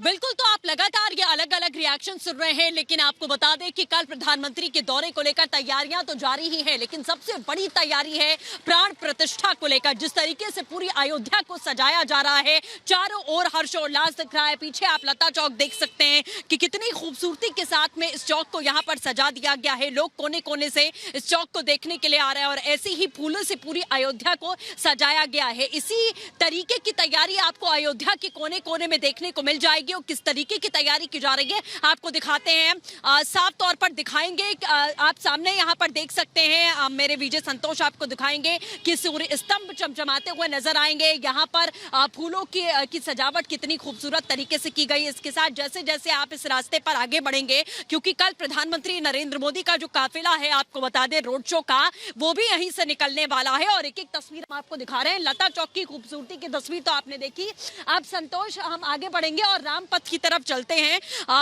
बिल्कुल, तो आप लगातार ये अलग अलग रिएक्शन सुन रहे हैं, लेकिन आपको बता दें कि कल प्रधानमंत्री के दौरे को लेकर तैयारियां तो जारी ही है, लेकिन सबसे बड़ी तैयारी है प्राण प्रतिष्ठा को लेकर। जिस तरीके से पूरी अयोध्या को सजाया जा रहा है, चारों ओर हर्षोल्लास दिख रहा है। पीछे आप लता चौक देख सकते हैं कि कितनी खूबसूरती के साथ में इस चौक को यहाँ पर सजा दिया गया है। लोग कोने कोने से इस चौक को देखने के लिए आ रहे हैं और ऐसे ही फूलों से पूरी अयोध्या को सजाया गया है। इसी तरीके की तैयारी आपको अयोध्या के कोने कोने में देखने को मिल जाएगी। और किस तरीके की तैयारी की जा रही है आपको दिखाते हैं, साफ तौर पर दिखाएंगे। आप सामने यहाँ पर देख सकते हैं, मेरे विजय संतोष आपको दिखाएंगे कि सूर्य स्तंभ चमचमाते हुए नजर आएंगे। यहाँ पर फूलों की सजावट कितनी खूबसूरत तरीके से की गई। इसके साथ जैसे जैसे आप इस रास्ते पर आगे बढ़ेंगे, क्योंकि कल प्रधानमंत्री नरेंद्र मोदी का जो काफिला है, आपको बता दें रोड शो का, वो भी यहीं से निकलने वाला है। और एक एक तस्वीर हम आपको दिखा रहे हैं। लता चौक की खूबसूरती की तस्वीर तो आपने देखी। आप संतोष, हम आगे बढ़ेंगे और रामपथ की तरफ चलते हैं।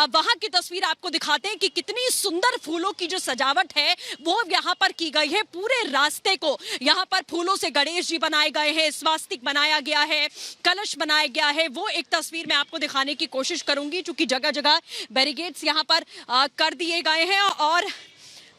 वहां की तस्वीर आपको दिखाते हैं कि कितनी सुंदर फूलों की जो सजावट है वो यहाँ पर की गई है। पूरे रास्ते को यहाँ पर फूलों से गणेश जी बनाए गए हैं, स्वास्तिक बनाया गया है, कलश बनाया गया है। वो एक तस्वीर मैं आपको दिखाने की कोशिश करूंगी, क्योंकि जगह जगह बैरिकेड्स यहाँ पर कर दिए गए हैं। और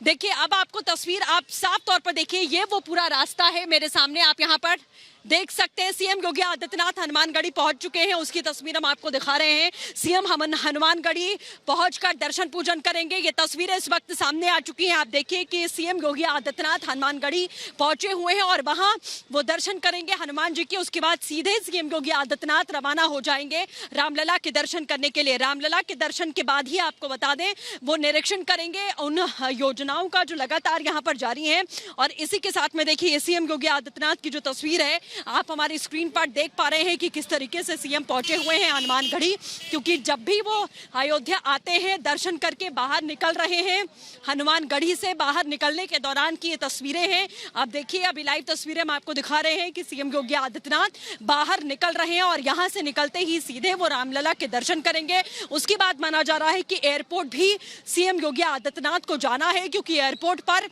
देखिए, अब आपको तस्वीर आप साफ तौर पर देखिए, ये वो पूरा रास्ता है मेरे सामने, आप यहाँ पर देख सकते हैं। सीएम योगी आदित्यनाथ हनुमानगढ़ी पहुंच चुके हैं, उसकी तस्वीर हम आपको दिखा रहे हैं। सीएम हनुमानगढ़ी पहुंचकर दर्शन पूजन करेंगे। ये तस्वीरें इस वक्त सामने आ चुकी हैं। आप देखिए कि सीएम योगी आदित्यनाथ हनुमानगढ़ी पहुंचे हुए हैं और वहां वो दर्शन करेंगे हनुमान जी के। उसके बाद सीधे सीएम योगी आदित्यनाथ रवाना हो जाएंगे रामलला के दर्शन करने के लिए। रामलला के दर्शन के बाद ही आपको बता दें वो निरीक्षण करेंगे उन योजनाओं का जो लगातार यहाँ पर जारी है। और इसी के साथ में देखिए, सीएम योगी आदित्यनाथ की जो तस्वीर है आप हमारी स्क्रीन पर देख पा रहे हैं कि किस तरीके से सीएम पहुंचे हुए हैं हनुमानगढ़ी, क्योंकि जब भी वो अयोध्या आते हैं दर्शन करके बाहर निकल रहे हैं। हनुमानगढ़ी से बाहर निकलने के दौरान की ये तस्वीरें हैं। आप देखिए, अभी लाइव तस्वीरें हम आपको दिखा रहे हैं कि सीएम योगी आदित्यनाथ बाहर निकल रहे हैं और यहां से निकलते ही सीधे वो रामलला के दर्शन करेंगे। उसके बाद माना जा रहा है कि एयरपोर्ट भी सीएम योगी आदित्यनाथ को जाना है, क्योंकि एयरपोर्ट पर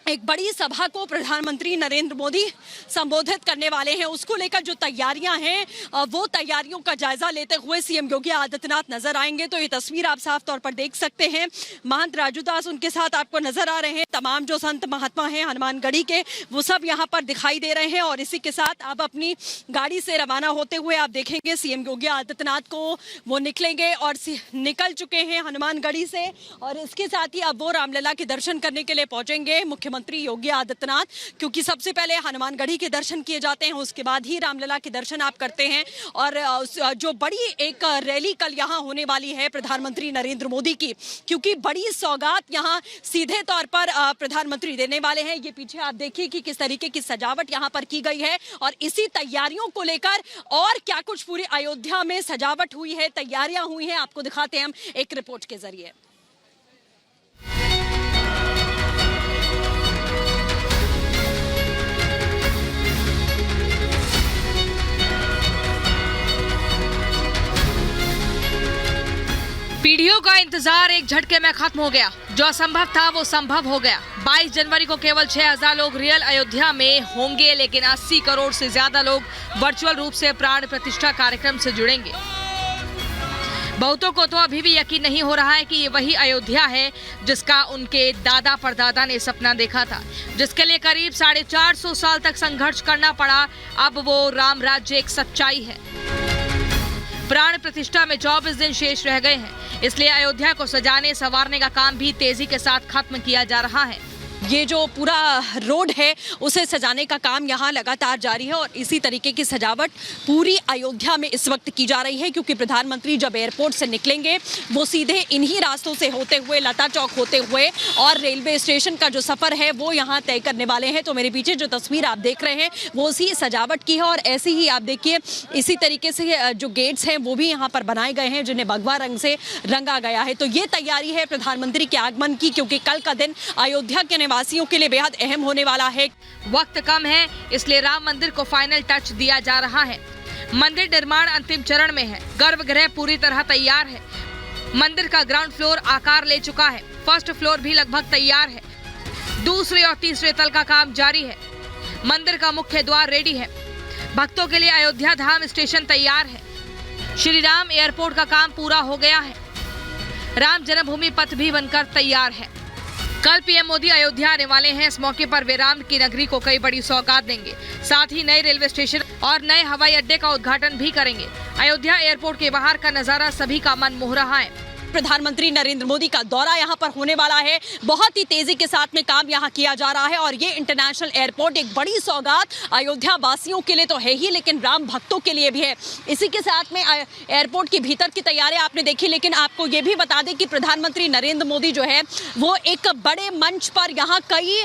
एक बड़ी सभा को प्रधानमंत्री नरेंद्र मोदी संबोधित करने वाले हैं। उसको लेकर जो तैयारियां हैं वो तैयारियों का जायजा लेते हुए सीएम योगी आदित्यनाथ नजर आएंगे। तो ये तस्वीर आप साफ तौर पर देख सकते हैं। महंत राजूदास उनके साथ आपको नजर आ रहे हैं। तमाम जो संत महात्मा हैं हनुमानगढ़ी के, वो सब यहाँ पर दिखाई दे रहे हैं। और इसी के साथ आप अपनी गाड़ी से रवाना होते हुए आप देखेंगे सीएम योगी आदित्यनाथ को, वो निकलेंगे और निकल चुके हैं हनुमानगढ़ी से। और इसके साथ ही अब वो रामलला के दर्शन करने के लिए पहुंचेंगे मुख्यमंत्री योगी आदित्यनाथ, क्योंकि सबसे पहले हनुमानगढ़ी के दर्शन किए जाते हैं, उसके बाद ही रामलला के दर्शन आप करते हैं। और जो बड़ी एक रैली कल यहाँ होने वाली है प्रधानमंत्री नरेंद्र मोदी की, क्योंकि बड़ी सौगात यहाँ सीधे तौर पर प्रधानमंत्री देने वाले हैं। ये पीछे आप देखिए कि किस तरीके की सजावट यहाँ पर की गई है। और इसी तैयारियों को लेकर और क्या कुछ पूरी अयोध्या में सजावट हुई है, तैयारियां हुई हैं, आपको दिखाते हैं हम एक रिपोर्ट के जरिए। पीढ़ियों का इंतजार एक झटके में खत्म हो गया। जो असंभव था वो संभव हो गया। 22 जनवरी को केवल 6000 लोग रियल अयोध्या में होंगे, लेकिन 80 करोड़ से ज्यादा लोग वर्चुअल रूप से प्राण प्रतिष्ठा कार्यक्रम से जुड़ेंगे। बहुतों को तो अभी भी यकीन नहीं हो रहा है कि ये वही अयोध्या है जिसका उनके दादा परदादा ने सपना देखा था, जिसके लिए करीब 450 साल तक संघर्ष करना पड़ा। अब वो राम राज्य एक सच्चाई है। प्राण प्रतिष्ठा में 24 दिन शेष रह गए हैं, इसलिए अयोध्या को सजाने संवारने का काम भी तेजी के साथ खत्म किया जा रहा है। ये जो पूरा रोड है उसे सजाने का काम यहाँ लगातार जारी है। और इसी तरीके की सजावट पूरी अयोध्या में इस वक्त की जा रही है, क्योंकि प्रधानमंत्री जब एयरपोर्ट से निकलेंगे वो सीधे इन्हीं रास्तों से होते हुए, लता चौक होते हुए और रेलवे स्टेशन का जो सफ़र है वो यहाँ तय करने वाले हैं। तो मेरे पीछे जो तस्वीर आप देख रहे हैं वो उसी सजावट की है। और ऐसे ही आप देखिए, इसी तरीके से जो गेट्स हैं वो भी यहाँ पर बनाए गए हैं, जिन्हें भगवा रंग से रंगा गया है। तो ये तैयारी है प्रधानमंत्री के आगमन की, क्योंकि कल का दिन अयोध्या के वासियों के लिए बेहद अहम होने वाला है। वक्त कम है, इसलिए राम मंदिर को फाइनल टच दिया जा रहा है। मंदिर निर्माण अंतिम चरण में है। गर्भगृह पूरी तरह तैयार है। मंदिर का ग्राउंड फ्लोर आकार ले चुका है। फर्स्ट फ्लोर भी लगभग तैयार है। दूसरे और तीसरे तल का काम जारी है। मंदिर का मुख्य द्वार रेडी है। भक्तों के लिए अयोध्या धाम स्टेशन तैयार है। श्री राम एयरपोर्ट का काम पूरा हो गया है। राम जन्मभूमि पथ भी बनकर तैयार है। कल पीएम मोदी अयोध्या आने वाले हैं। इस मौके पर वे राम की नगरी को कई बड़ी सौगात देंगे। साथ ही नए रेलवे स्टेशन और नए हवाई अड्डे का उद्घाटन भी करेंगे। अयोध्या एयरपोर्ट के बाहर का नजारा सभी का मन मोह रहा है। प्रधानमंत्री नरेंद्र मोदी का दौरा यहां पर होने वाला है। बहुत ही तेजी के साथ में काम यहां किया जा रहा है और ये इंटरनेशनल एयरपोर्ट एक बड़ी सौगात अयोध्या वासियों के लिए तो है ही, लेकिन राम भक्तों के लिए भी है। इसी के साथ में एयरपोर्ट के भीतर की तैयारियां आपने देखी, लेकिन आपको ये भी बता दें कि प्रधानमंत्री नरेंद्र मोदी जो है वो एक बड़े मंच पर यहाँ कई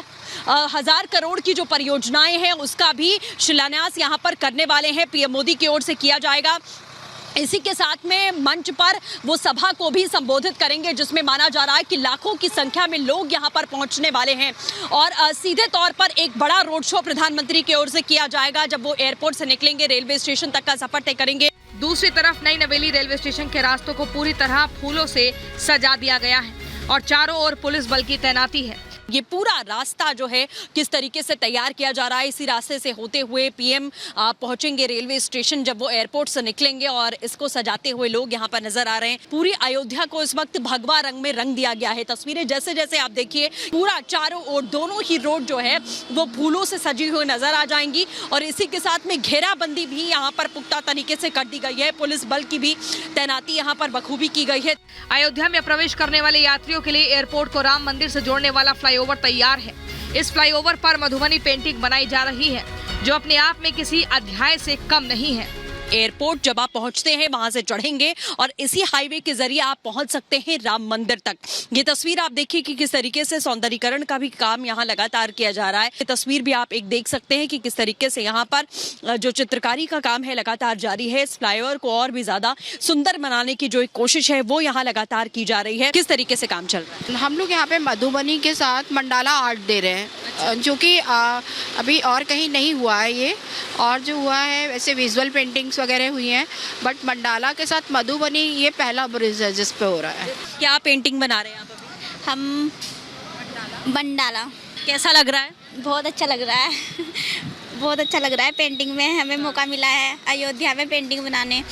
1000 करोड़ की जो परियोजनाएं हैं उसका भी शिलान्यास यहाँ पर करने वाले हैं। पीएम मोदी की ओर से किया जाएगा। इसी के साथ में मंच पर वो सभा को भी संबोधित करेंगे, जिसमें माना जा रहा है कि लाखों की संख्या में लोग यहां पर पहुंचने वाले हैं और सीधे तौर पर एक बड़ा रोड शो प्रधानमंत्री की ओर से किया जाएगा जब वो एयरपोर्ट से निकलेंगे, रेलवे स्टेशन तक का सफर तय करेंगे। दूसरी तरफ नई नवेली रेलवे स्टेशन के रास्तों को पूरी तरह फूलों से सजा दिया गया है और चारों ओर पुलिस बल की तैनाती है। ये पूरा रास्ता जो है किस तरीके से तैयार किया जा रहा है, इसी रास्ते से होते हुए पीएम पहुंचेंगे रेलवे स्टेशन जब वो एयरपोर्ट से निकलेंगे और इसको सजाते हुए लोग यहाँ पर नजर आ रहे हैं। पूरी अयोध्या को इस वक्त भगवा रंग में रंग दिया गया है। तस्वीरें जैसे जैसे आप देखिए पूरा चारों ओर दोनों ही रोड जो है वो फूलों से सजी हुई नजर आ जाएंगी और इसी के साथ में घेराबंदी भी यहाँ पर पुख्ता तरीके से कर दी गई है। पुलिस बल की भी तैनाती यहाँ पर बखूबी की गई है। अयोध्या में प्रवेश करने वाले यात्रियों के लिए एयरपोर्ट को राम मंदिर से जोड़ने वाला फ्लाईओवर तैयार है। इस फ्लाईओवर पर मधुबनी पेंटिंग बनाई जा रही है जो अपने आप में किसी अध्याय से कम नहीं है। एयरपोर्ट जब आप पहुंचते हैं वहां से चढ़ेंगे और इसी हाईवे के जरिए आप पहुंच सकते हैं राम मंदिर तक। ये तस्वीर आप देखिए कि किस तरीके से सौंदर्यीकरण का भी काम यहाँ लगातार किया जा रहा है। ये तस्वीर भी आप एक देख सकते हैं कि किस तरीके से यहाँ पर जो चित्रकारी का काम है लगातार जारी है। इस फ्लाईओवर को और भी ज्यादा सुंदर बनाने की जो एक कोशिश है वो यहाँ लगातार की जा रही है। किस तरीके से काम चल रहा है? हम लोग यहाँ पे मधुबनी के साथ मंडाला आर्ट दे रहे हैं, जो कि अभी और कहीं नहीं हुआ है ये, और जो हुआ है वैसे विजुअल पेंटिंग्स वगैरह हुई हैं, बट मंडाला के साथ मधुबनी ये पहला ब्रिज है जिस पे हो रहा है। क्या पेंटिंग बना रहे हैं आप अभी? हम मंडाला। कैसा लग रहा है? बहुत अच्छा लग रहा है बहुत अच्छा लग रहा है। पेंटिंग में हमें मौका मिला है अयोध्या में पेंटिंग बनाने।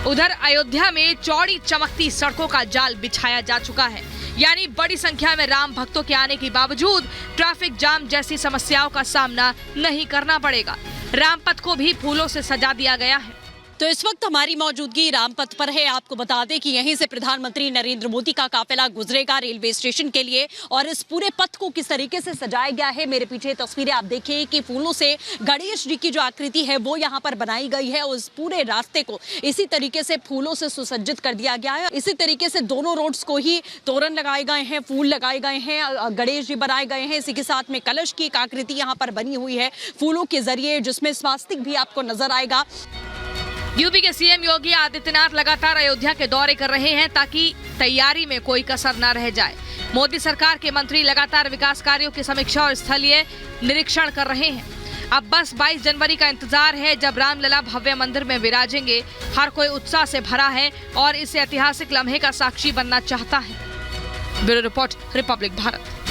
उधर अयोध्या में चौड़ी चमकती सड़कों का जाल बिछाया जा चुका है, यानी बड़ी संख्या में राम भक्तों के आने के बावजूद ट्रैफिक जाम जैसी समस्याओं का सामना नहीं करना पड़ेगा। रामपथ को भी फूलों से सजा दिया गया है। तो इस वक्त हमारी मौजूदगी रामपथ पर है। आपको बता दें कि यहीं से प्रधानमंत्री नरेंद्र मोदी का काफिला गुजरेगा रेलवे स्टेशन के लिए और इस पूरे पथ को किस तरीके से सजाया गया है। मेरे पीछे तस्वीरें आप देखिए कि फूलों से गणेश जी की जो आकृति है वो यहाँ पर बनाई गई है। उस पूरे रास्ते को इसी तरीके से फूलों से सुसज्जित कर दिया गया है। इसी तरीके से दोनों रोड्स को ही तोरण लगाए गए हैं, फूल लगाए गए हैं, गणेश जी बनाए गए हैं। इसी के साथ में कलश की एक आकृति यहाँ पर बनी हुई है फूलों के जरिए, जिसमें स्वास्तिक भी आपको नजर आएगा। यूपी के सीएम योगी आदित्यनाथ लगातार अयोध्या के दौरे कर रहे हैं ताकि तैयारी में कोई कसर न रह जाए। मोदी सरकार के मंत्री लगातार विकास कार्यों की समीक्षा और स्थलीय निरीक्षण कर रहे हैं। अब बस 22 जनवरी का इंतजार है जब रामलला भव्य मंदिर में विराजेंगे। हर कोई उत्साह से भरा है और इस ऐतिहासिक लम्हे का साक्षी बनना चाहता है। Bureau report, Republic Bharat.